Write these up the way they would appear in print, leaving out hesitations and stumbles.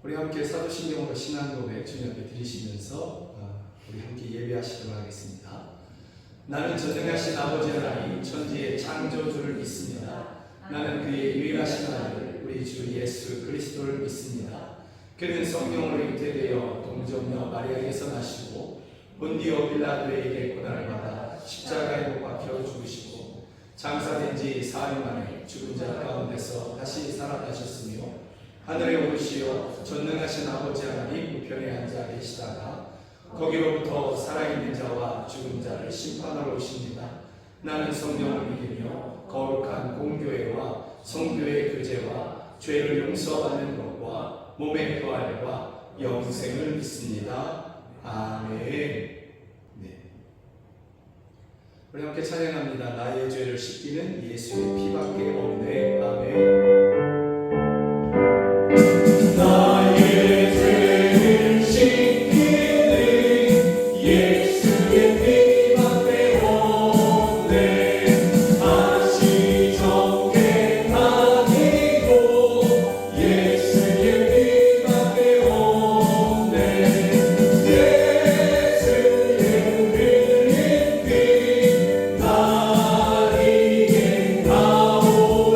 우리 함께 사도신경으로 신앙고백 주님 앞에 드리시면서 우리 함께 예배하시도록 하겠습니다. 나는 전능하신 아버지 하나님 천지의 창조주를 믿습니다. 나는 그의 유일하신 아들 우리 주 예수 그리스도를 믿습니다. 그는 성령으로 잉태되어 동정녀 마리아에게서 나시고 본디오 빌라도에게 고난을 받아 십자가에 못 박혀 죽으시고 장사된 지 사흘 만에 죽은 자 가운데서 다시 살아나셨으며 하늘에 오르시어 전능하신 아버지 하나님 우편에 앉아 계시다가 거기로부터 살아있는 자와 죽은 자를 심판하러 오십니다. 나는 성령을 믿으며 거룩한 공교회와 성교의 교제와 죄를 용서받는 것과 몸의 부활과 영생을 믿습니다. 아멘. 네. 우리 함께 찬양합니다. 나의 죄를 씻기는 예수의 피밖에 없네. 아멘. 나의 죄를 씻기는 예수의 피밖에 없네. 다시 정결하기도 예수의 피밖에 없네. 예수의 흘린 피 나에게 나오네.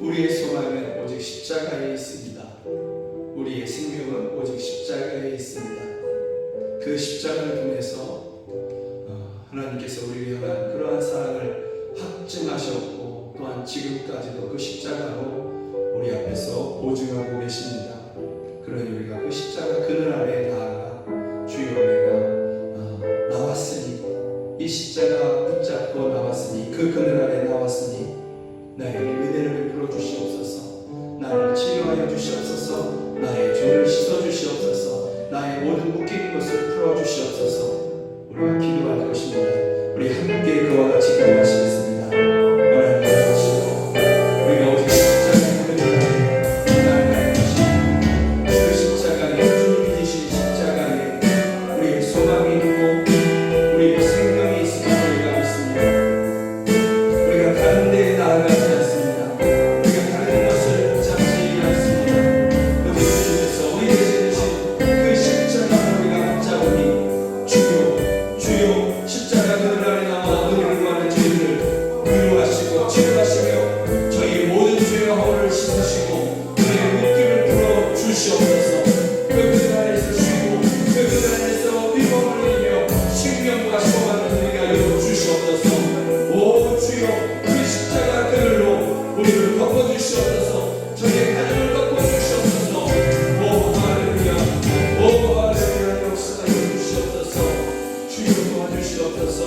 우리의 소망은 오직 십자가에 있습니다. 우리의 생명은 오직 십자가에 있습니다. 그 십자가를 통해서 하나님께서 우리를 향한 그러한 사랑을 확증하셨고 또한 지금까지도 그 십자가로 우리 앞에서 보증하고 계십니다. 그러니 우리가 그 십자가 그늘 아래에 나아가 주여 내가 나왔으니 이 십자가 붙잡고 나왔으니 그 그늘 아래 나왔으니 나에게 은혜를 베풀어 주시옵소서. 나를 치료하여 주시옵소서. 나의 죄를 씻어 주시옵소서. 나의 모든 묶인 것을 풀어 주시옵소서. 우리가 기도할 것입니다. 우리 함께 그와 같이 기도하시겠습니다. 하나님 아버지, 우리가 오직 십자가의 그늘 아래 나아갈 것입니다. 그 십자가에 주님이 지신 십자가에 우리의 소망이 있고 우리의 생명이 있음을 우리가 믿습니다. 우리가 다른 데에 나아가지 않습니다. 우리가 다른 것을 붙잡지 않습니다. 그 주님께서 우리 대신 주신 그 십자가를 우리가 붙잡으니 주여 십자가 그늘 아래 나와 우리를 구하는 죄들을 위로하시고 치료하시며 저희 모든 죄와 허물을 씻으시고 우리의 묶임을 풀어 주시옵소서. 그 그늘 안에서 쉬고 그 그늘 안에서 위로를 누리며 생명과 소망을 누리게 하여 주시옵소서. 오 주여 그 십자가 그늘로 우리를 덮어주시옵소서. 저희의 가정을 덮어주시옵소서. 오 할렐루야 오 할렐루야 역사하여 주시옵소서. 주여 도와주시옵소서.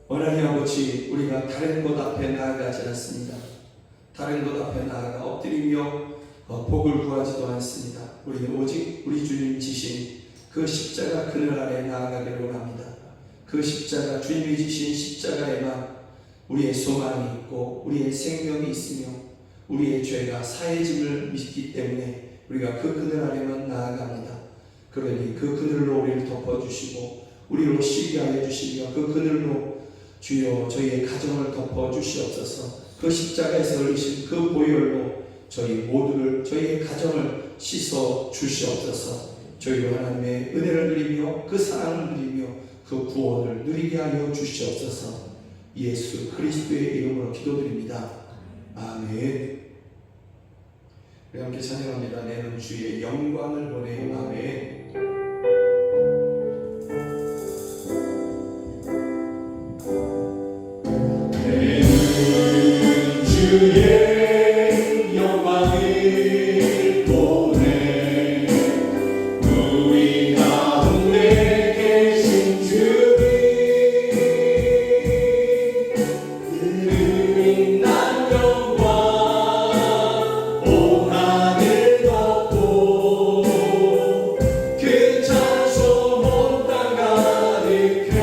하나님 아버지, 우리가 다른 곳 앞에 나아가지 않습니다. 다른 곳 앞에 나아가 엎드리며 복을 구하지도 않습니다. 우리는 오직 우리 주님 지신 그 십자가 그늘 아래 나아가기를 원합니다. 그 십자가, 주님이 지신 십자가에만 우리의 소망이 있고 우리의 생명이 있으며 우리의 죄가 사해짐을 믿기 때문에 우리가 그 그늘 아래만 나아갑니다. 그러니 그 그늘로 우리를 덮어주시고 우리로 쉬게 하여 주시며 그 그늘로 주여 저희의 가정을 덮어주시옵소서. 그 십자가에서 흘리신 그 보혈로 저희 모두를 저희의 가정을 씻어 주시옵소서. 저희로 하나님의 은혜를 누리며 그 사랑을 누리며 그 구원을 누리게 하여 주시옵소서. 예수 그리스도의 이름으로 기도드립니다. 아멘. 우리 함께 찬양합니다. 내는 주의 영광을 보내요. 아멘. 주의 영광을 보내 우리 가운데 계신 주님 그 빛난 영광 온 하늘 덮고 그 찬송 온 땅 가득해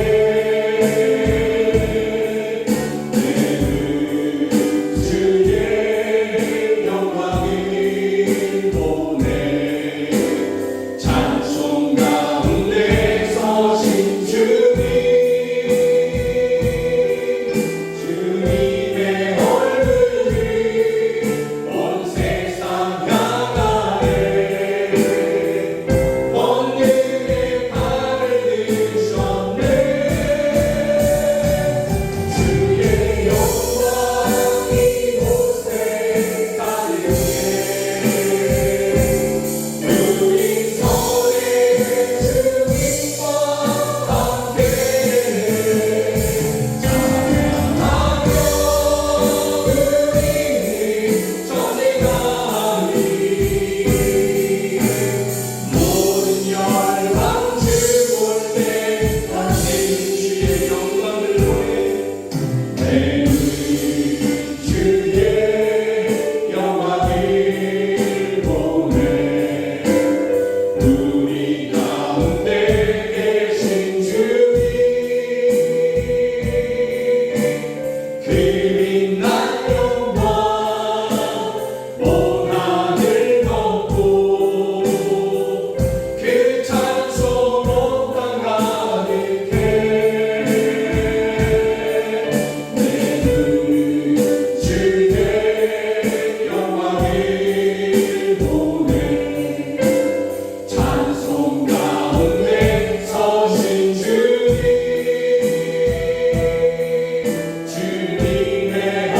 주님의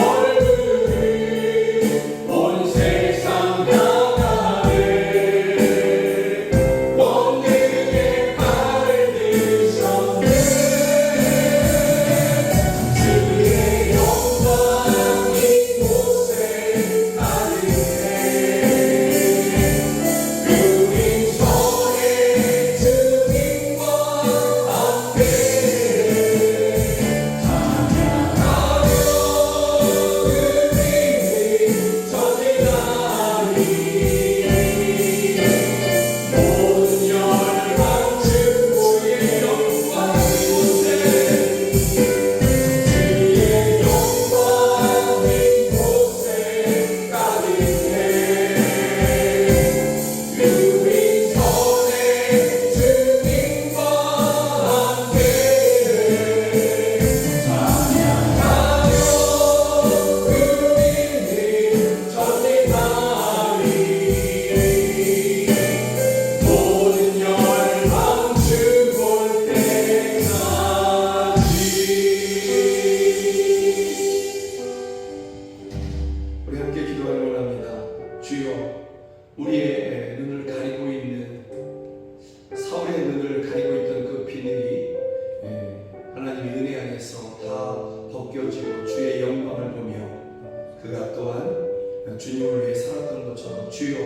우리가 또한 주님을 위해 살았던 것처럼 주여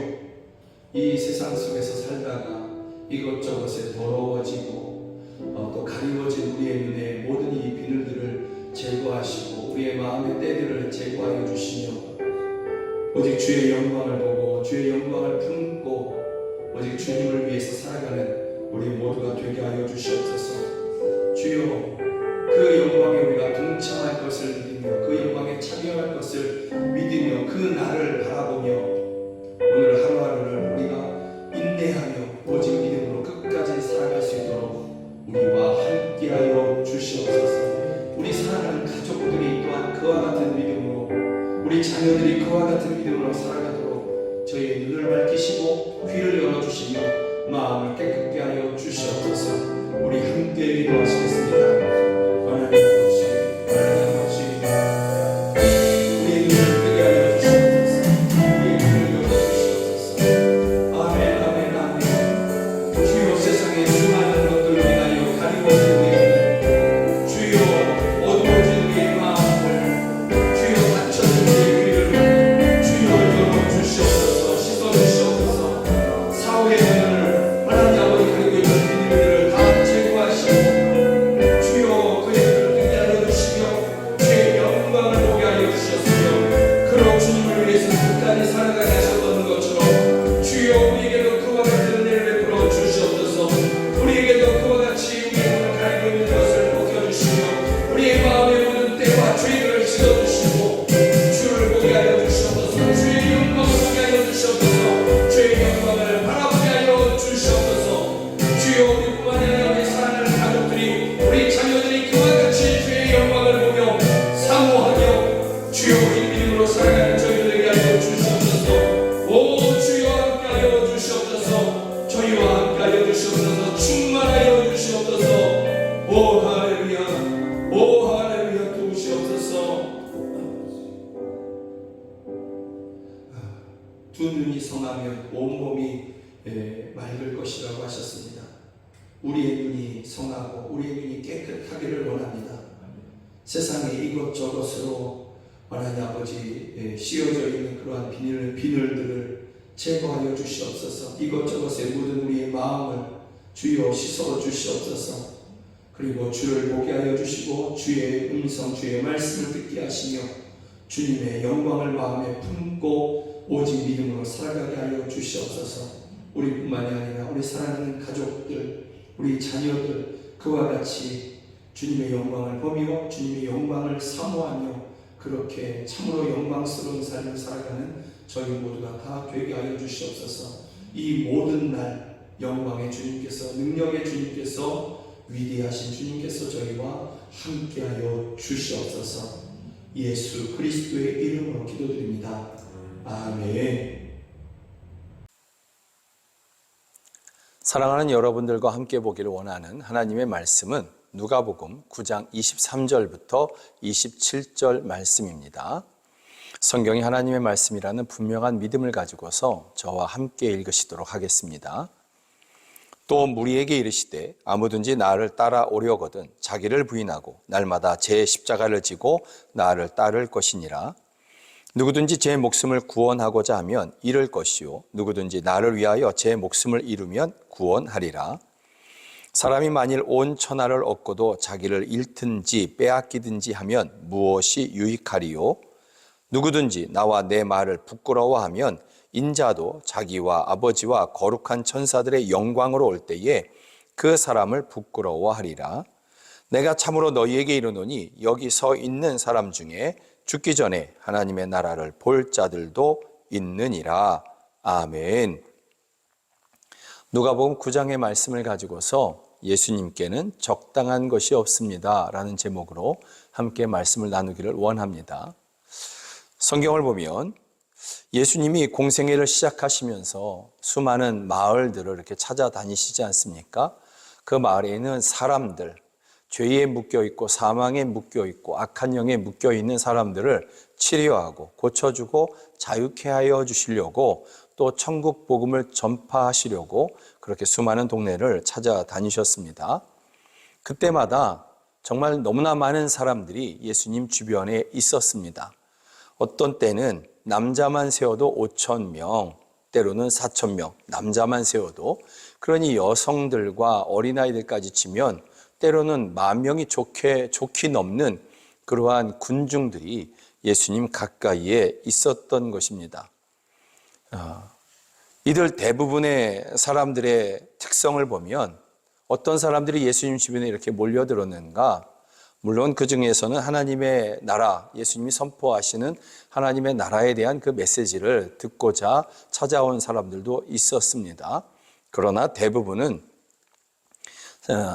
이 세상 속에서 살다가 이것저것에 더러워지고 또 가리워진 우리의 눈에 모든 이 비늘들을 제거하시고 우리의 마음의 때들을 제거하여 주시며 오직 주의 영광을 보고 주의 영광을 품고 오직 주님을 위해서 살아가는 우리 모두가 되게 하여 주시옵소서. 주여 그 영광에 우리가 동참할 것을 믿으며 그 영광에 참여할 것을 믿으며 그 날을 바라보며 오늘 하루하루를 우리가 인내하며 오직 믿음으로 끝까지 살아갈 수 있도록 우리와 함께하여 주시옵소서. 우리 사랑하는 가족들이 또한 그와 같은 믿음으로 우리 자녀들이 그와 같은 믿음으로 살아가도록 저희의 눈을 밝히시고 귀를 열어주시며 마음을 깨끗게 하여 주시옵소서. 우리 함께 기도하시겠습니다. 하나님 아버지, 하나님 아버지, 우리의 눈을 뜨게 하여 주시옵소서. 우리의 눈을 열어주시옵소서. 아멘, 아멘, 아멘. 주여 세상의 수많은 것들로 인하여 가리워진 우리의 주여 어두워진 우리의 마음을 주여 닫혀진 우리의 귀를 주여 열어주시옵소서. 씻어주시옵소서. 사후의 눈을 하나님 아버지 가리고 있는 비밀들을 다 제거하시고 주여 그들을 뜨게 하여 주시며 주의 영광을 보게 하여 주셨으며 그로 주님을 위해서 끝까지 살아가게 하셨던 것처럼 주여 우리에게도 그와 같은 은혜를 베풀어 주시옵소서. 우리에게도 그와 같이 우리의 눈을 가리고 있는 것을 벗겨주시며 우리의 마음의 모든 때와 죄를 씻어주시고 주를 보게 하여 주시옵소서. 주의 영광을 보게 하여 주시옵소서. 주의 영광을 바라보게 하여 주시옵소서. 주여 우리뿐만이 아니라 우리 사랑하는 가족들이 우리 자녀들이 그와 같이 주의 영광을 보며 사모하며 주여 우리 믿음으로 살아가는 저희들 되게 하여 주시옵소서. 오 주여 함께하여 주시옵소서. 저희와 함께하여 주시옵소서. 충만하여 주시옵소서. 오 할렐루야, 오 할렐루야 도우시옵소서. 두 눈이 성하면 온몸이 맑을 것이라고 하셨습니다. 우리의 눈이 성하고 우리의 눈이 깨끗하기를 원합니다. 세상에 이것저것으로 하나님 아버지 씌워져 있는 그러한 비늘들을 제거하여 주시옵소서. 이것저것에 묻은 우리의 마음을 주여 씻어 주시옵소서. 그리고 주를 보게 하여 주시고 주의 음성 주의 말씀을 듣게 하시며 주님의 영광을 마음에 품고 오직 믿음으로 살아가게 하여 주시옵소서. 우리뿐만이 아니라 우리 사랑하는 가족들 우리 자녀들 그와 같이 주님의 영광을 보며 주님의 영광을 사모하며 그렇게 참으로 영광스러운 삶을 살아가는 저희 모두가 다 되게 하여 주시옵소서. 이 모든 날 영광의 주님께서 능력의 주님께서 위대하신 주님께서 저희와 함께하여 주시옵소서. 예수 그리스도의 이름으로 기도드립니다. 아멘. 사랑하는 여러분들과 함께 보기를 원하는 하나님의 말씀은 누가복음 9장 23절부터 27절 말씀입니다. 성경이 하나님의 말씀이라는 분명한 믿음을 가지고서 저와 함께 읽으시도록 하겠습니다. 또 무리에게 이르시되 아무든지 나를 따라오려거든 자기를 부인하고 날마다 제 십자가를 지고 나를 따를 것이니라. 누구든지 제 목숨을 구원하고자 하면 잃을 것이요 누구든지 나를 위하여 제 목숨을 잃으면 구원하리라. 사람이 만일 온 천하를 얻고도 자기를 잃든지 빼앗기든지 하면 무엇이 유익하리요? 누구든지 나와 내 말을 부끄러워하면 인자도 자기와 아버지와 거룩한 천사들의 영광으로 올 때에 그 사람을 부끄러워하리라. 내가 참으로 너희에게 이르노니 여기 서 있는 사람 중에 죽기 전에 하나님의 나라를 볼 자들도 있느니라. 아멘. 누가복음 9장의 말씀을 가지고서 예수님께는 적당한 것이 없습니다 라는 제목으로 함께 말씀을 나누기를 원합니다. 성경을 보면 예수님이 공생애를 시작하시면서 수많은 마을들을 이렇게 찾아다니시지 않습니까? 그 마을에는 사람들, 죄에 묶여있고 사망에 묶여있고 악한 영에 묶여있는 사람들을 치료하고 고쳐주고 자유케 하여 주시려고 또 천국 복음을 전파하시려고 그렇게 수많은 동네를 찾아다니셨습니다. 그때마다 정말 너무나 많은 사람들이 예수님 주변에 있었습니다. 어떤 때는 남자만 세워도 5,000명, 때로는 4,000명, 남자만 세워도, 그러니 여성들과 어린아이들까지 치면 때로는 10,000명이 좋게 넘는 그러한 군중들이 예수님 가까이에 있었던 것입니다. 이들 대부분의 사람들의 특성을 보면 어떤 사람들이 예수님 주변에 이렇게 몰려들었는가? 물론 그 중에서는 하나님의 나라, 예수님이 선포하시는 하나님의 나라에 대한 그 메시지를 듣고자 찾아온 사람들도 있었습니다. 그러나 대부분은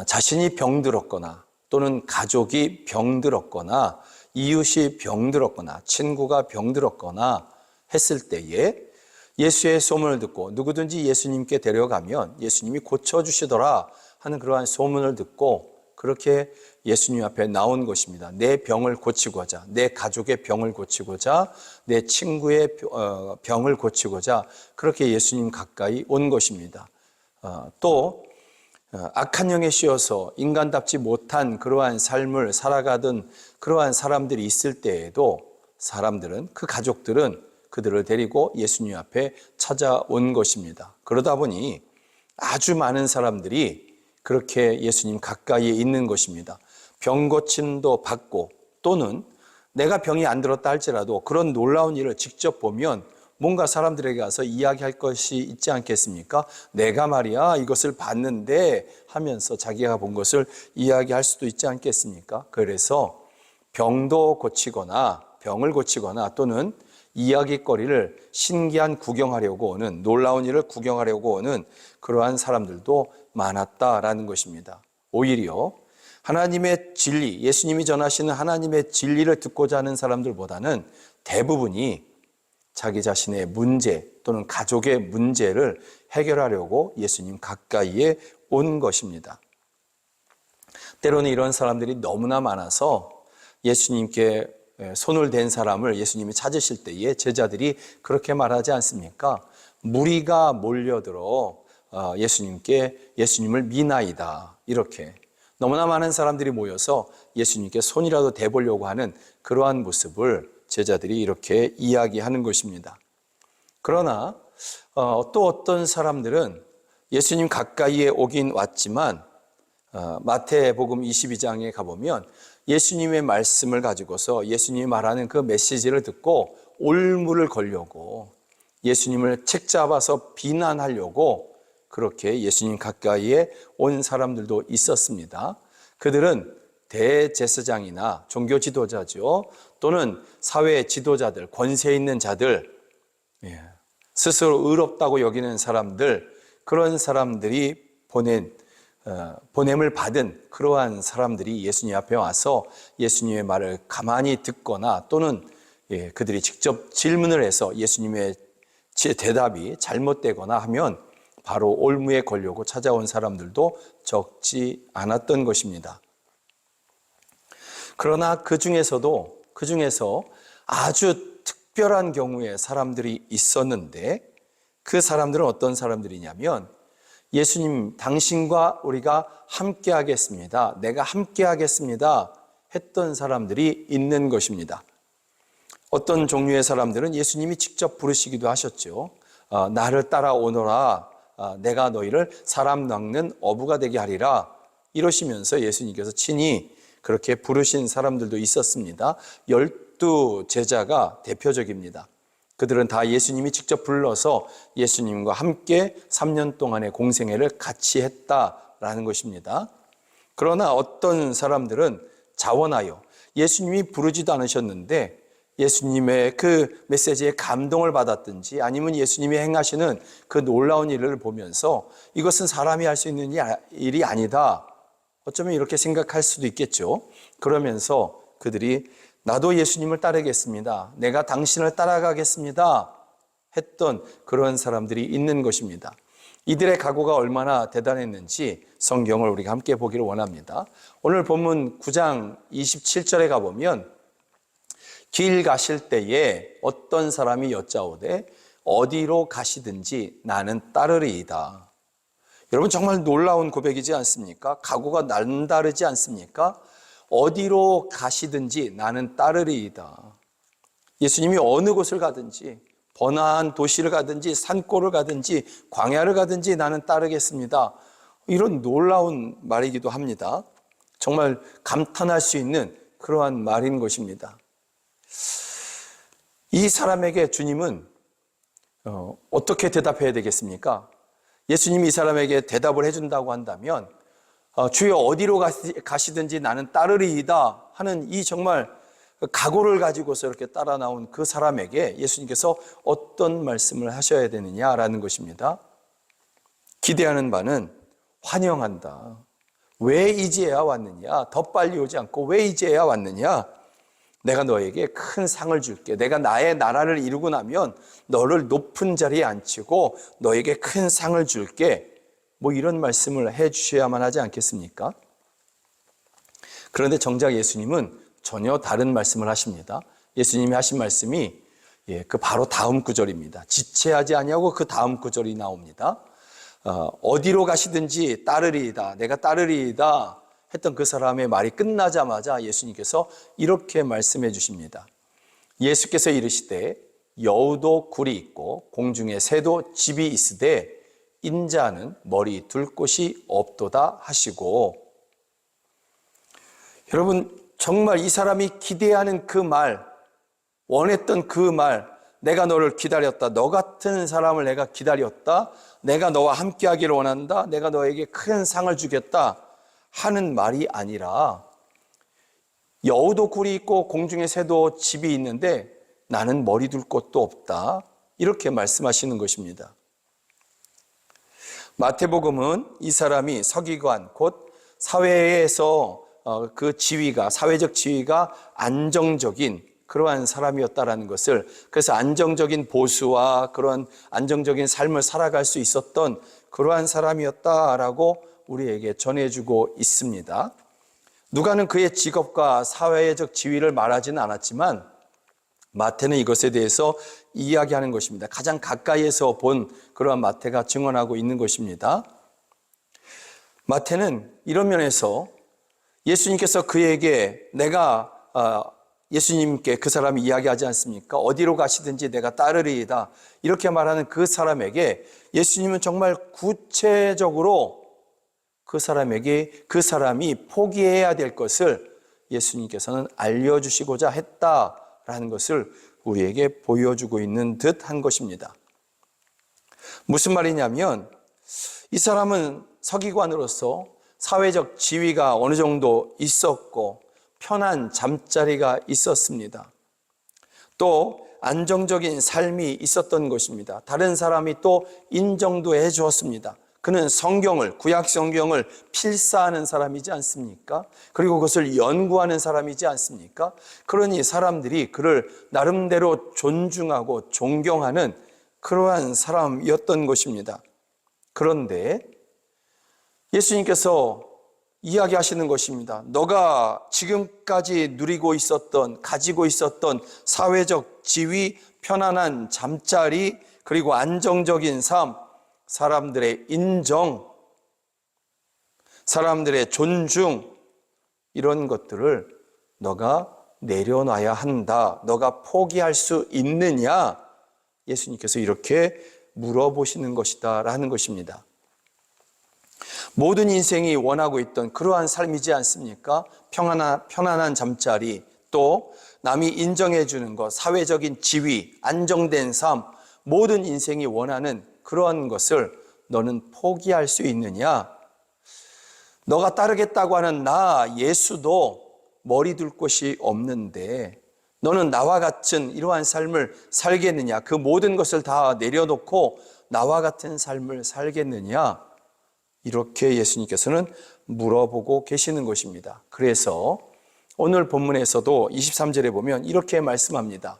자신이 병들었거나 또는 가족이 병들었거나 이웃이 병들었거나 친구가 병들었거나 했을 때에 예수의 소문을 듣고 누구든지 예수님께 데려가면 예수님이 고쳐주시더라 하는 그러한 소문을 듣고 그렇게 예수님 앞에 나온 것입니다. 내 병을 고치고자, 내 가족의 병을 고치고자, 내 친구의 병을 고치고자 그렇게 예수님 가까이 온 것입니다. 또 악한 영에 씌어서 인간답지 못한 그러한 삶을 살아가던 그러한 사람들이 있을 때에도 사람들은, 그 가족들은 그들을 데리고 예수님 앞에 찾아온 것입니다. 그러다 보니 아주 많은 사람들이 그렇게 예수님 가까이에 있는 것입니다. 병 고침도 받고 또는 내가 병이 안 들었다 할지라도 그런 놀라운 일을 직접 보면 뭔가 사람들에게 가서 이야기할 것이 있지 않겠습니까? 내가 말이야 이것을 봤는데 하면서 자기가 본 것을 이야기할 수도 있지 않겠습니까? 그래서 병도 고치거나 병을 고치거나 또는 이야기거리를 신기한 구경하려고 오는, 놀라운 일을 구경하려고 오는 그러한 사람들도 많았다라는 것입니다. 오히려 하나님의 진리, 예수님이 전하시는 하나님의 진리를 듣고자 하는 사람들보다는 대부분이 자기 자신의 문제 또는 가족의 문제를 해결하려고 예수님 가까이에 온 것입니다. 때로는 이런 사람들이 너무나 많아서 예수님께 손을 댄 사람을 예수님이 찾으실 때에 제자들이 그렇게 말하지 않습니까? 무리가 몰려들어 예수님을 미나이다. 이렇게 너무나 많은 사람들이 모여서 예수님께 손이라도 대보려고 하는 그러한 모습을 제자들이 이렇게 이야기하는 것입니다. 그러나 또 어떤 사람들은 예수님 가까이에 오긴 왔지만 마태복음 22장에 가보면 예수님의 말씀을 가지고서 예수님이 말하는 그 메시지를 듣고 올무를 걸려고 예수님을 책잡아서 비난하려고 그렇게 예수님 가까이에 온 사람들도 있었습니다. 그들은 대제사장이나 종교 지도자죠. 또는 사회 지도자들, 권세 있는 자들, 스스로 의롭다고 여기는 사람들, 그런 사람들이 보냄을 받은 그러한 사람들이 예수님 앞에 와서 예수님의 말을 가만히 듣거나 또는 그들이 직접 질문을 해서 예수님의 대답이 잘못되거나 하면 바로 올무에 걸려고 찾아온 사람들도 적지 않았던 것입니다. 그러나 그 중에서 아주 특별한 경우의 사람들이 있었는데 그 사람들은 어떤 사람들이냐면 예수님, 당신과 우리가 함께 하겠습니다. 내가 함께 하겠습니다. 했던 사람들이 있는 것입니다. 어떤 종류의 사람들은 예수님이 직접 부르시기도 하셨죠. 나를 따라오너라. 내가 너희를 사람 낚는 어부가 되게 하리라. 이러시면서 예수님께서 친히 그렇게 부르신 사람들도 있었습니다. 12제자가 대표적입니다. 그들은 다 예수님이 직접 불러서 예수님과 함께 3년 동안의 공생애를 같이 했다라는 것입니다. 그러나 어떤 사람들은 자원하여 예수님이 부르지도 않으셨는데 예수님의 그 메시지에 감동을 받았든지 아니면 예수님이 행하시는 그 놀라운 일을 보면서 이것은 사람이 할 수 있는 일이 아니다. 어쩌면 이렇게 생각할 수도 있겠죠. 그러면서 그들이 나도 예수님을 따르겠습니다. 내가 당신을 따라가겠습니다. 했던 그런 사람들이 있는 것입니다. 이들의 각오가 얼마나 대단했는지 성경을 우리가 함께 보기를 원합니다. 오늘 본문 9장 27절에 가보면 길 가실 때에 어떤 사람이 여짜오되 어디로 가시든지 나는 따르리이다. 여러분 정말 놀라운 고백이지 않습니까? 각오가 남다르지 않습니까? 어디로 가시든지 나는 따르리이다. 예수님이 어느 곳을 가든지, 번화한 도시를 가든지, 산골을 가든지, 광야를 가든지 나는 따르겠습니다. 이런 놀라운 말이기도 합니다. 정말 감탄할 수 있는 그러한 말인 것입니다. 이 사람에게 주님은 어떻게 대답해야 되겠습니까? 예수님이 이 사람에게 대답을 해준다고 한다면 주여 어디로 가시든지 나는 따르리이다 하는 이 정말 각오를 가지고서 이렇게 따라 나온 그 사람에게 예수님께서 어떤 말씀을 하셔야 되느냐라는 것입니다. 기대하는 바는 환영한다. 왜 이제야 왔느냐? 더 빨리 오지 않고 왜 이제야 왔느냐? 내가 너에게 큰 상을 줄게. 내가 나의 나라를 이루고 나면 너를 높은 자리에 앉히고 너에게 큰 상을 줄게. 뭐 이런 말씀을 해 주셔야만 하지 않겠습니까? 그런데 정작 예수님은 전혀 다른 말씀을 하십니다. 예수님이 하신 말씀이 그 바로 다음 구절입니다. 지체하지 아니하고 그 다음 구절이 나옵니다. 어디로 가시든지 따르리이다. 내가 따르리이다 했던 그 사람의 말이 끝나자마자 예수님께서 이렇게 말씀해 주십니다. 예수께서 이르시되 여우도 굴이 있고 공중에 새도 집이 있으되 인자는 머리 둘 곳이 없도다 하시고, 여러분 정말 이 사람이 기대하는 그 말, 원했던 그 말, 내가 너를 기다렸다. 너 같은 사람을 내가 기다렸다. 내가 너와 함께 하기를 원한다. 내가 너에게 큰 상을 주겠다 하는 말이 아니라 여우도 굴이 있고 공중에 새도 집이 있는데 나는 머리 둘 곳도 없다. 이렇게 말씀하시는 것입니다. 마태복음은 이 사람이 서기관 곧 사회에서 그 지위가, 사회적 지위가 안정적인 그러한 사람이었다라는 것을, 그래서 안정적인 보수와 그런 안정적인 삶을 살아갈 수 있었던 그러한 사람이었다라고 우리에게 전해주고 있습니다. 누가는 그의 직업과 사회적 지위를 말하지는 않았지만 마태는 이것에 대해서 이야기하는 것입니다. 가장 가까이에서 본 그러한 마태가 증언하고 있는 것입니다. 마태는 이런 면에서 예수님께서 그에게 예수님께 그 사람이 이야기하지 않습니까? 어디로 가시든지 내가 따르리이다. 이렇게 말하는 그 사람에게 예수님은 정말 구체적으로 그 사람이 포기해야 될 것을 예수님께서는 알려주시고자 했다라는 것을 우리에게 보여주고 있는 듯한 것입니다. 무슨 말이냐면 이 사람은 서기관으로서 사회적 지위가 어느 정도 있었고 편한 잠자리가 있었습니다. 또 안정적인 삶이 있었던 것입니다. 다른 사람이 또 인정도 해 주었습니다. 그는 성경을, 구약 성경을 필사하는 사람이지 않습니까? 그리고 그것을 연구하는 사람이지 않습니까? 그러니 사람들이 그를 나름대로 존중하고 존경하는 그러한 사람이었던 것입니다. 그런데 예수님께서 이야기하시는 것입니다. 너가 지금까지 가지고 있었던 사회적 지위, 편안한 잠자리, 그리고 안정적인 삶, 사람들의 인정, 사람들의 존중, 이런 것들을 너가 내려놔야 한다. 너가 포기할 수 있느냐? 예수님께서 이렇게 물어보시는 것이다 라는 것입니다. 모든 인생이 원하고 있던 그러한 삶이지 않습니까? 편안한 잠자리, 또 남이 인정해 주는 것, 사회적인 지위, 안정된 삶, 모든 인생이 원하는 그러한 것을 너는 포기할 수 있느냐? 너가 따르겠다고 하는 나 예수도 머리 둘 곳이 없는데 너는 나와 같은 이러한 삶을 살겠느냐? 그 모든 것을 다 내려놓고 나와 같은 삶을 살겠느냐? 이렇게 예수님께서는 물어보고 계시는 것입니다. 그래서 오늘 본문에서도 23절에 보면 이렇게 말씀합니다.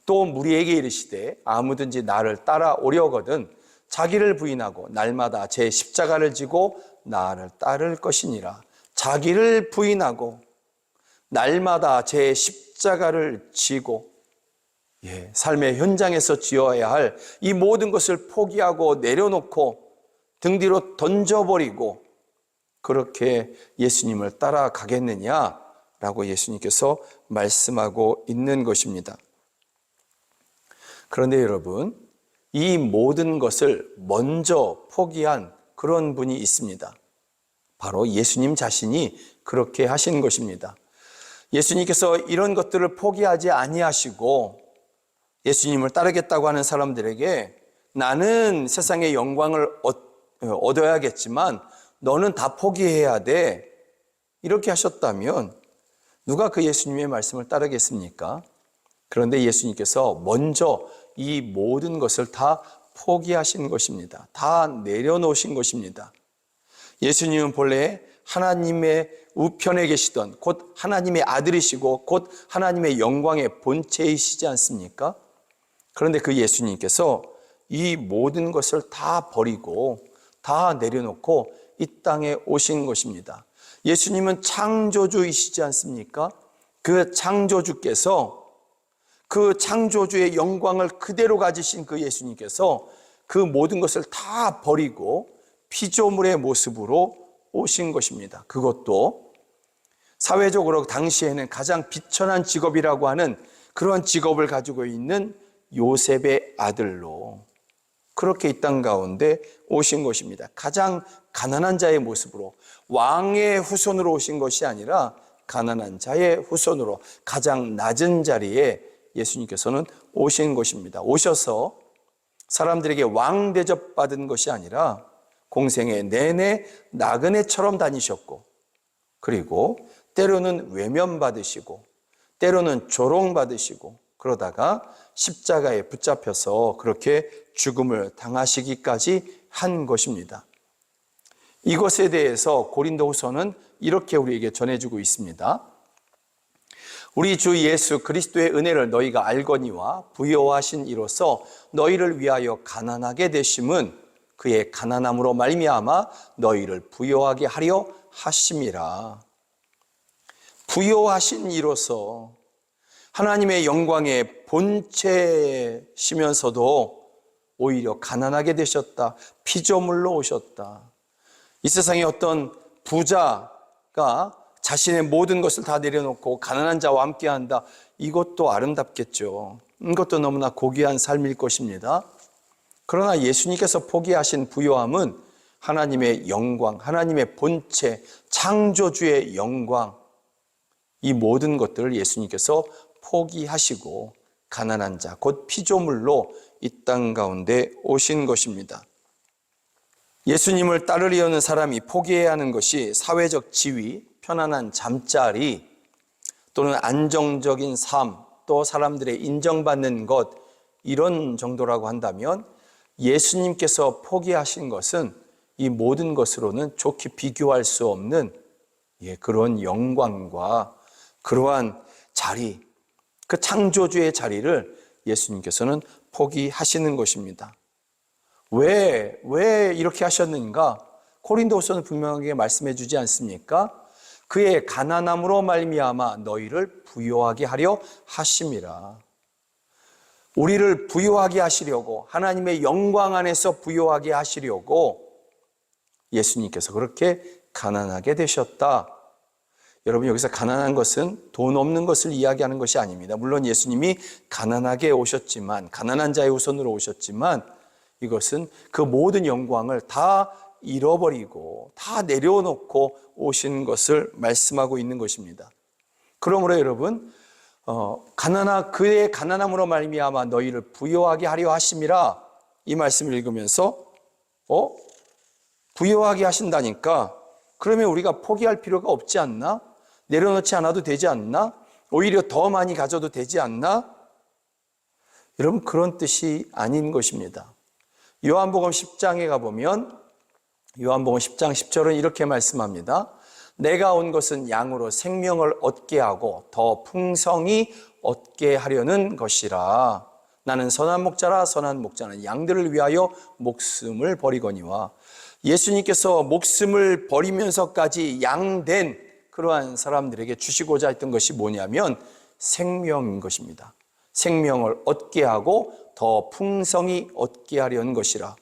또 무리에게 이르시되 아무든지 나를 따라오려거든 자기를 부인하고 날마다 제 십자가를 지고 나를 따를 것이니라. 자기를 부인하고 날마다 제 십자가를 지고 삶의 현장에서 지어야 할 이 모든 것을 포기하고 내려놓고 등 뒤로 던져버리고 그렇게 예수님을 따라가겠느냐라고 예수님께서 말씀하고 있는 것입니다. 그런데 여러분, 이 모든 것을 먼저 포기한 그런 분이 있습니다. 바로 예수님 자신이 그렇게 하신 것입니다. 예수님께서 이런 것들을 포기하지 아니하시고 예수님을 따르겠다고 하는 사람들에게 나는 세상의 영광을 얻어야겠지만 너는 다 포기해야 돼, 이렇게 하셨다면 누가 그 예수님의 말씀을 따르겠습니까? 그런데 예수님께서 먼저 이 모든 것을 다 포기하신 것입니다. 다 내려놓으신 것입니다. 예수님은 본래 하나님의 우편에 계시던 곧 하나님의 아들이시고 곧 하나님의 영광의 본체이시지 않습니까? 그런데 그 예수님께서 이 모든 것을 다 버리고 다 내려놓고 이 땅에 오신 것입니다. 예수님은 창조주이시지 않습니까? 그 창조주께서, 그 창조주의 영광을 그대로 가지신 그 예수님께서 그 모든 것을 다 버리고 피조물의 모습으로 오신 것입니다. 그것도 사회적으로 당시에는 가장 비천한 직업이라고 하는 그런 직업을 가지고 있는 요셉의 아들로 그렇게 이 땅 가운데 오신 것입니다. 가장 가난한 자의 모습으로, 왕의 후손으로 오신 것이 아니라 가난한 자의 후손으로 가장 낮은 자리에 예수님께서는 오신 것입니다. 오셔서 사람들에게 왕 대접받은 것이 아니라 공생애 내내 나그네처럼 다니셨고, 그리고 때로는 외면받으시고 때로는 조롱받으시고, 그러다가 십자가에 붙잡혀서 그렇게 죽음을 당하시기까지 한 것입니다. 이것에 대해서 고린도후서는 이렇게 우리에게 전해주고 있습니다. 우리 주 예수 그리스도의 은혜를 너희가 알거니와 부요하신 이로써 너희를 위하여 가난하게 되심은 그의 가난함으로 말미암아 너희를 부요하게 하려 하심이라. 부요하신 이로써 하나님의 영광의 본체시면서도 오히려 가난하게 되셨다. 피조물로 오셨다. 이 세상에 어떤 부자가 자신의 모든 것을 다 내려놓고 가난한 자와 함께한다. 이것도 아름답겠죠. 이것도 너무나 고귀한 삶일 것입니다. 그러나 예수님께서 포기하신 부요함은 하나님의 영광, 하나님의 본체, 창조주의 영광, 이 모든 것들을 예수님께서 포기하시고 가난한 자, 곧 피조물로 이 땅 가운데 오신 것입니다. 예수님을 따르려는 사람이 포기해야 하는 것이 사회적 지위, 편안한 잠자리, 또는 안정적인 삶, 또 사람들의 인정받는 것, 이런 정도라고 한다면 예수님께서 포기하신 것은 이 모든 것으로는 좋게 비교할 수 없는 그런 영광과 그러한 자리, 그 창조주의 자리를 예수님께서는 포기하시는 것입니다. 왜 이렇게 하셨는가? 고린도후서는 분명하게 말씀해 주지 않습니까? 그의 가난함으로 말미암아 너희를 부요하게 하려 하심이라. 우리를 부요하게 하시려고, 하나님의 영광 안에서 부요하게 하시려고 예수님께서 그렇게 가난하게 되셨다. 여러분, 여기서 가난한 것은 돈 없는 것을 이야기하는 것이 아닙니다. 물론 예수님이 가난하게 오셨지만, 가난한 자의 후손으로 오셨지만, 이것은 그 모든 영광을 다 잃어버리고 다 내려놓고 오신 것을 말씀하고 있는 것입니다. 그러므로 여러분, 그의 가난함으로 말미암아 너희를 부요하게 하려 하심이라, 이 말씀을 읽으면서 부요하게 하신다니까 그러면 우리가 포기할 필요가 없지 않나? 내려놓지 않아도 되지 않나? 오히려 더 많이 가져도 되지 않나? 여러분, 그런 뜻이 아닌 것입니다. 요한복음 10장에 가보면 요한복음 10장 10절은 이렇게 말씀합니다. 내가 온 것은 양으로 생명을 얻게 하고 더 풍성히 얻게 하려는 것이라. 나는 선한 목자라. 선한 목자는 양들을 위하여 목숨을 버리거니와. 예수님께서 목숨을 버리면서까지 양된 그러한 사람들에게 주시고자 했던 것이 뭐냐면 생명인 것입니다. 생명을 얻게 하고 더 풍성히 얻게 하려는 것이라.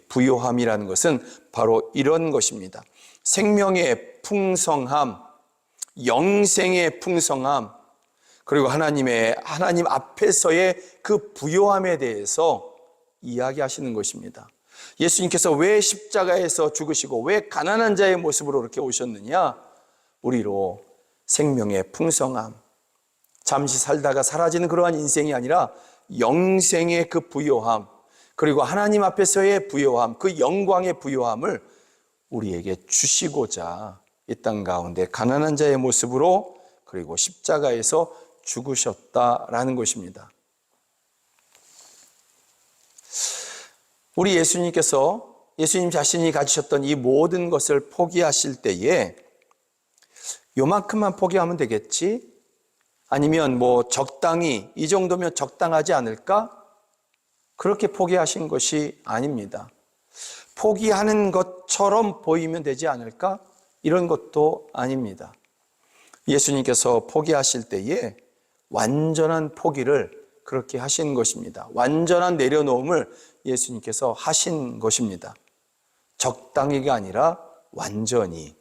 부요함이라는 것은 바로 이런 것입니다. 생명의 풍성함, 영생의 풍성함, 그리고 하나님 앞에서의 그 부요함에 대해서 이야기하시는 것입니다. 예수님께서 왜 십자가에서 죽으시고 왜 가난한 자의 모습으로 그렇게 오셨느냐? 우리로 생명의 풍성함, 잠시 살다가 사라지는 그러한 인생이 아니라 영생의 그 부요함, 그리고 하나님 앞에서의 부요함, 그 영광의 부요함을 우리에게 주시고자 이 땅 가운데 가난한 자의 모습으로 그리고 십자가에서 죽으셨다라는 것입니다. 우리 예수님 자신이 가지셨던 이 모든 것을 포기하실 때에 요만큼만 포기하면 되겠지? 아니면 적당히 이 정도면 적당하지 않을까? 그렇게 포기하신 것이 아닙니다. 포기하는 것처럼 보이면 되지 않을까? 이런 것도 아닙니다. 예수님께서 포기하실 때에 완전한 포기를 그렇게 하신 것입니다. 완전한 내려놓음을 예수님께서 하신 것입니다. 적당히가 아니라 완전히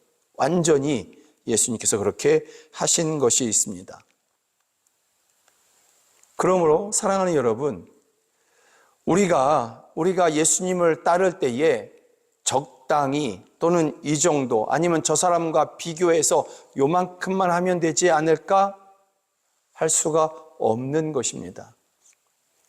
예수님께서 그렇게 하신 것이 있습니다. 그러므로 사랑하는 여러분, 우리가 예수님을 따를 때에 적당히 또는 이 정도 아니면 저 사람과 비교해서 요만큼만 하면 되지 않을까 할 수가 없는 것입니다.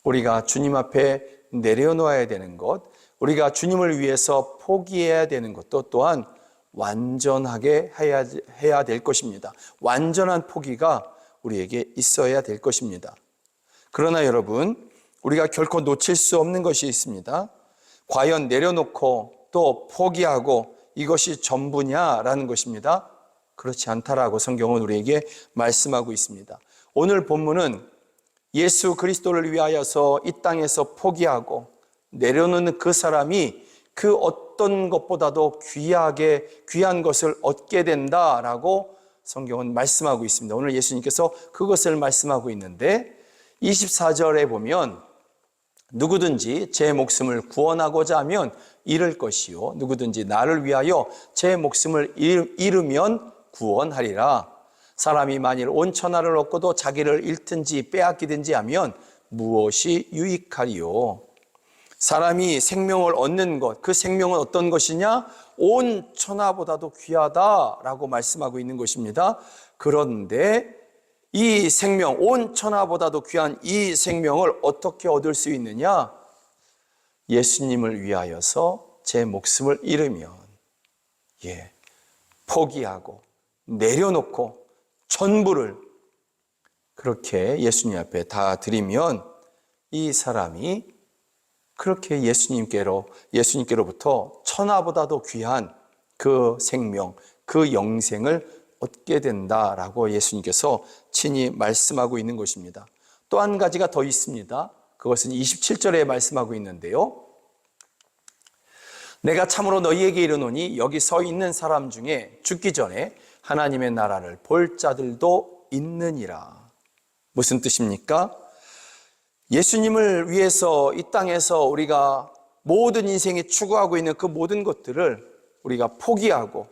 우리가 주님 앞에 내려놓아야 되는 것, 우리가 주님을 위해서 포기해야 되는 것도 또한 완전하게 해야 될 것입니다. 완전한 포기가 우리에게 있어야 될 것입니다. 그러나 여러분, 우리가 결코 놓칠 수 없는 것이 있습니다. 과연 내려놓고 또 포기하고 이것이 전부냐라는 것입니다. 그렇지 않다라고 성경은 우리에게 말씀하고 있습니다. 오늘 본문은 예수 그리스도를 위하여서 이 땅에서 포기하고 내려놓는 그 사람이 그 어떤 것보다도 귀한 것을 얻게 된다라고 성경은 말씀하고 있습니다. 오늘 예수님께서 그것을 말씀하고 있는데 24절에 보면 누구든지 제 목숨을 구원하고자 하면 잃을 것이요 누구든지 나를 위하여 제 목숨을 잃으면 구원하리라. 사람이 만일 온 천하를 얻고도 자기를 잃든지 빼앗기든지 하면 무엇이 유익하리요? 사람이 생명을 얻는 것, 그 생명은 어떤 것이냐? 온 천하보다도 귀하다라고 말씀하고 있는 것입니다. 그런데 이 생명, 온 천하보다도 귀한 이 생명을 어떻게 얻을 수 있느냐? 예수님을 위하여서 제 목숨을 잃으면, 포기하고 내려놓고 전부를 그렇게 예수님 앞에 다 드리면 이 사람이 그렇게 예수님께로부터 천하보다도 귀한 그 생명, 그 영생을 얻게 된다라고 예수님께서 친히 말씀하고 있는 것입니다. 또 한 가지가 더 있습니다. 그것은 27절에 말씀하고 있는데요. 내가 참으로 너희에게 이르노니 여기 서 있는 사람 중에 죽기 전에 하나님의 나라를 볼 자들도 있느니라. 무슨 뜻입니까? 예수님을 위해서 이 땅에서 우리가 모든 인생에 추구하고 있는 그 모든 것들을 우리가 포기하고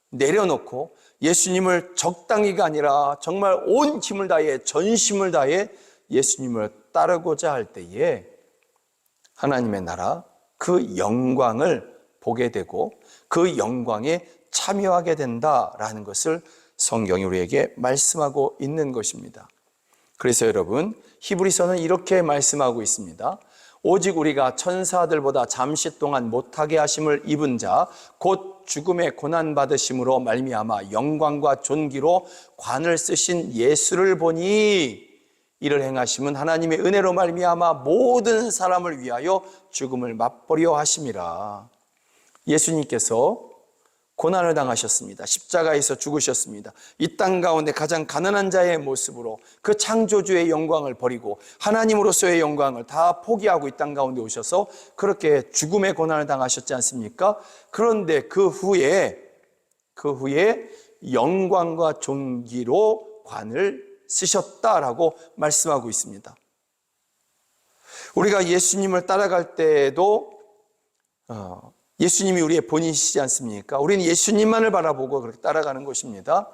내려놓고 예수님을 적당히가 아니라 정말 온 힘을 다해 전심을 다해 예수님을 따르고자 할 때에 하나님의 나라 그 영광을 보게 되고 그 영광에 참여하게 된다라는 것을 성경이 우리에게 말씀하고 있는 것입니다. 그래서 여러분, 히브리서는 이렇게 말씀하고 있습니다. 오직 우리가 천사들보다 잠시 동안 못하게 하심을 입은 자 곧 죽음의 고난 받으심으로 말미암아 영광과 존귀로 관을 쓰신 예수를 보니 이를 행하심은 하나님의 은혜로 말미암아 모든 사람을 위하여 죽음을 맛보려 하심이라. 예수님께서 고난을 당하셨습니다. 십자가에서 죽으셨습니다. 이 땅 가운데 가장 가난한 자의 모습으로 그 창조주의 영광을 버리고 하나님으로서의 영광을 다 포기하고 이 땅 가운데 오셔서 그렇게 죽음의 고난을 당하셨지 않습니까? 그런데 그 후에 영광과 존귀로 관을 쓰셨다라고 말씀하고 있습니다. 우리가 예수님을 따라갈 때에도 예수님이 우리의 본인이시지 않습니까? 우리는 예수님만을 바라보고 그렇게 따라가는 것입니다.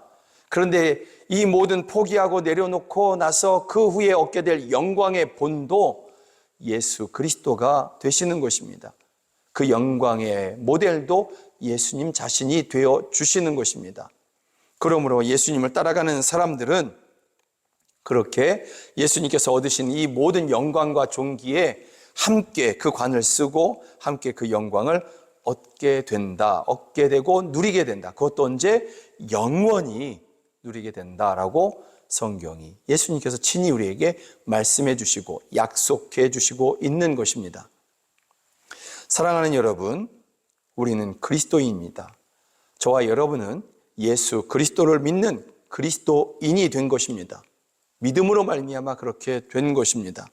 그런데 이 모든 포기하고 내려놓고 나서 그 후에 얻게 될 영광의 본도 예수 그리스도가 되시는 것입니다. 그 영광의 모델도 예수님 자신이 되어 주시는 것입니다. 그러므로 예수님을 따라가는 사람들은 그렇게 예수님께서 얻으신 이 모든 영광과 존귀에 함께 그 관을 쓰고 함께 그 영광을 얻게 된다, 얻게 되고 누리게 된다. 그것도 언제? 영원히 누리게 된다라고 성경이 예수님께서 친히 우리에게 말씀해 주시고 약속해 주시고 있는 것입니다. 사랑하는 여러분, 우리는 그리스도인입니다. 저와 여러분은 예수 그리스도를 믿는 그리스도인이 된 것입니다. 믿음으로 말미암아 그렇게 된 것입니다.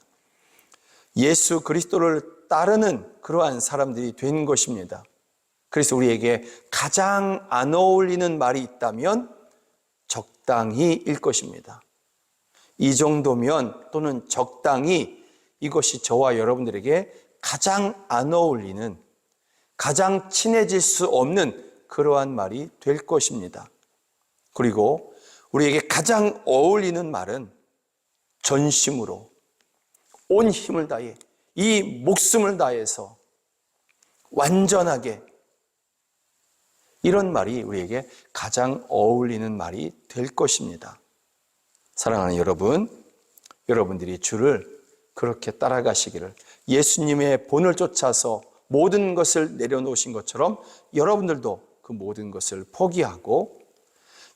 예수 그리스도를 따르는 그러한 사람들이 된 것입니다. 그래서 우리에게 가장 안 어울리는 말이 있다면 적당히일 것입니다. 이 정도면 또는 적당히, 이것이 저와 여러분들에게 가장 안 어울리는, 가장 친해질 수 없는 그러한 말이 될 것입니다. 그리고 우리에게 가장 어울리는 말은 전심으로 온 힘을 다해, 이 목숨을 다해서 완전하게, 이런 말이 우리에게 가장 어울리는 말이 될 것입니다. 사랑하는 여러분, 여러분들이 주를 그렇게 따라가시기를, 예수님의 본을 쫓아서 모든 것을 내려놓으신 것처럼 여러분들도 그 모든 것을 포기하고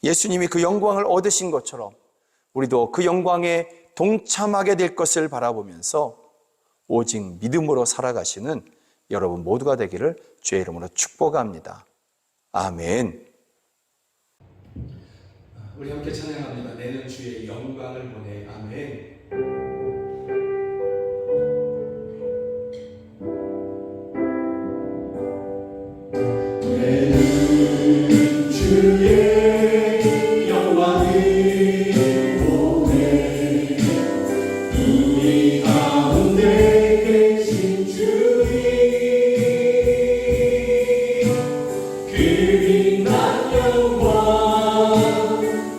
예수님이 그 영광을 얻으신 것처럼 우리도 그 영광에 동참하게 될 것을 바라보면서 오직 믿음으로 살아가시는 여러분 모두가 되기를 주의 이름으로 축복합니다. 아멘. 우리 함께 찬양합니다. 내는 주의 영광을 보내. 아멘. 내는 주의 영광을 보내. 우리 가운데 계신 주님, 그 빛난 영광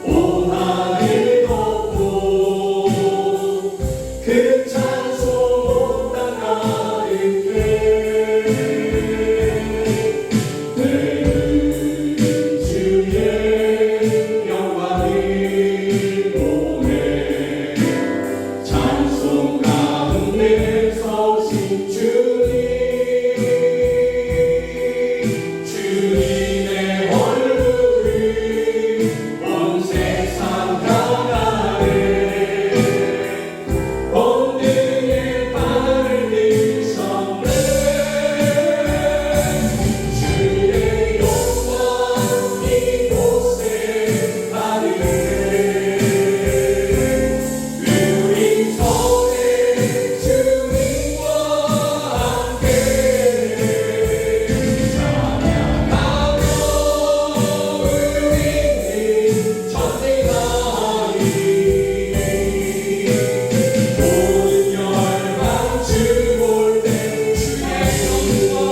온 하늘 덮고 그 찬송 온 땅 가득해. 내는 주의 영광을 보내. 찬송 가운데 서신 주님, 주님의 얼굴을 온 세상 향하네. 본능의 발을 드셨네. 주의 영광 이곳에 가득해. 우리 손에 주님과 함께 찬양하며 우리는 전쟁하리. 모든 열방 주 볼 때 주의 영광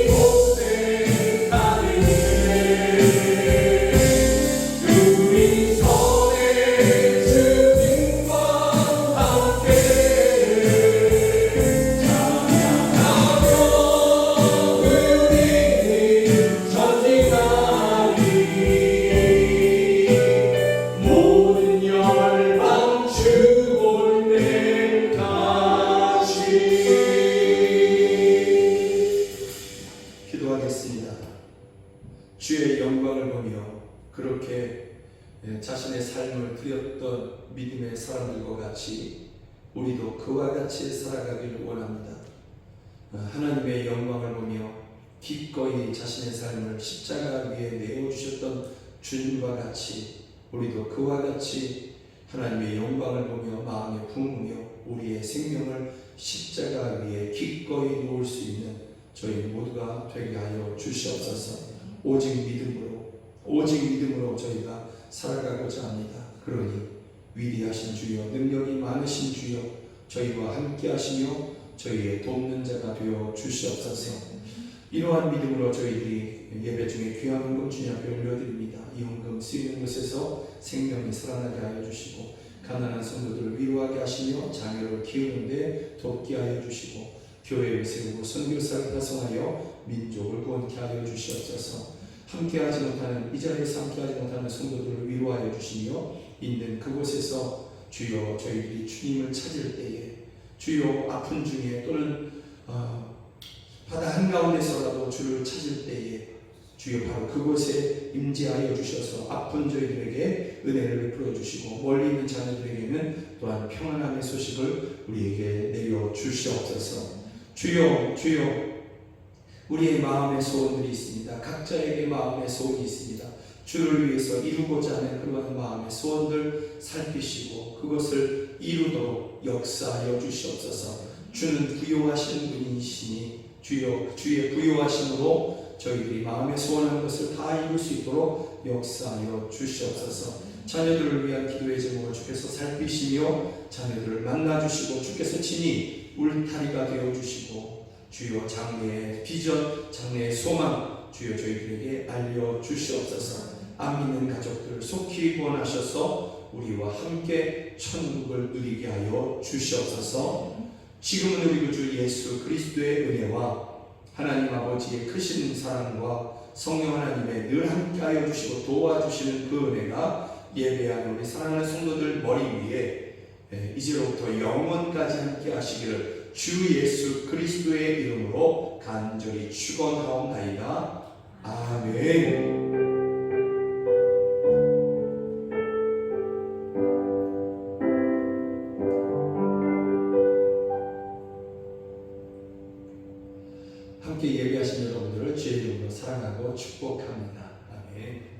이곳에 가득해. 우리 손에 주님과 함께 찬양하며 우리는 전진하리. 모든 열방 주 볼 때까지. 기도하겠습니다. 주의 영광을 보며 그렇게 자신의 삶을 드렸던 믿음의 사람들과 같이 우리도 그와 같이 살아가기를 원합니다. 하나님의 영광을 보며 기꺼이 자신의 삶을 십자가 위에 내어주셨던 주님과 같이 우리도 그와 같이 하나님의 영광을 보며 마음에 품으며 우리의 생명을 십자가 위에 기꺼이 놓을 수 있는 저희 모두가 되게 하여 주시옵소서. 오직 믿음으로 저희가 살아가고자 합니다. 그러니 위대하신 주여, 능력이 많으신 주여, 저희와 함께 하시며 저희의 돕는 자가 되어 주시옵소서. 이러한 믿음으로 저희들이 예배 중에 귀한 헌금 주님 앞에 올려드립니다. 이 헌금 쓰이는 곳에서 생명이 살아나게 하여 주시고 가난한 성도들을 위로하게 하시며 자녀를 키우는데 돕게 하여 주시고 교회를 세우고 선교사를 파송하여 민족을 구원케 하여 주시옵소서. 함께하지 못하는 이 자리에서 함께하지 못하는 성도들을 위로하여 주시며 있는 그곳에서 주여 저희들이 주님을 찾을 때에 주여 아픈 중에 또는 바다 한가운데서라도 주를 찾을 때에 주여 바로 그곳에 임재하여 주셔서 아픈 저희들에게 은혜를 베풀어 주시고 멀리 있는 자녀들에게는 또한 평안함의 소식을 우리에게 내려 주시옵소서. 주여 우리의 마음의 소원들이 있습니다. 각자에게 마음의 소원이 있습니다. 주를 위해서 이루고자 하는 그러한 마음의 소원들 살피시고 그것을 이루도록 역사하여 주시옵소서. 주는 부요하신 분이시니 주여 주의 부요하심으로 저희들이 마음에 소원하는 것을 다 이룰 수 있도록 역사하여 주시옵소서. 자녀들을 위한 기도의 제목을 주께서 살피시며 자녀들을 만나주시고 주께서 친히 울타리가 되어주시고 주여 장래의 비전, 장래의 소망 주여 저희들에게 알려주시옵소서. 안 믿는 가족들 속히 구원하셔서 우리와 함께 천국을 누리게 하여 주시옵소서. 지금은 우리 구주 예수 그리스도의 은혜와 하나님 아버지의 크신 사랑과 성령 하나님의 늘 함께하여 주시고 도와주시는 그 은혜가 예배하는 우리 사랑하는 성도들 머리 위에 이제로부터 영원까지 함께하시기를 주 예수 그리스도의 이름으로 간절히 축원하옵나이다. 아멘. 함께 예배하신 여러분들을 주의 이름으로 사랑하고 축복합니다. 아멘.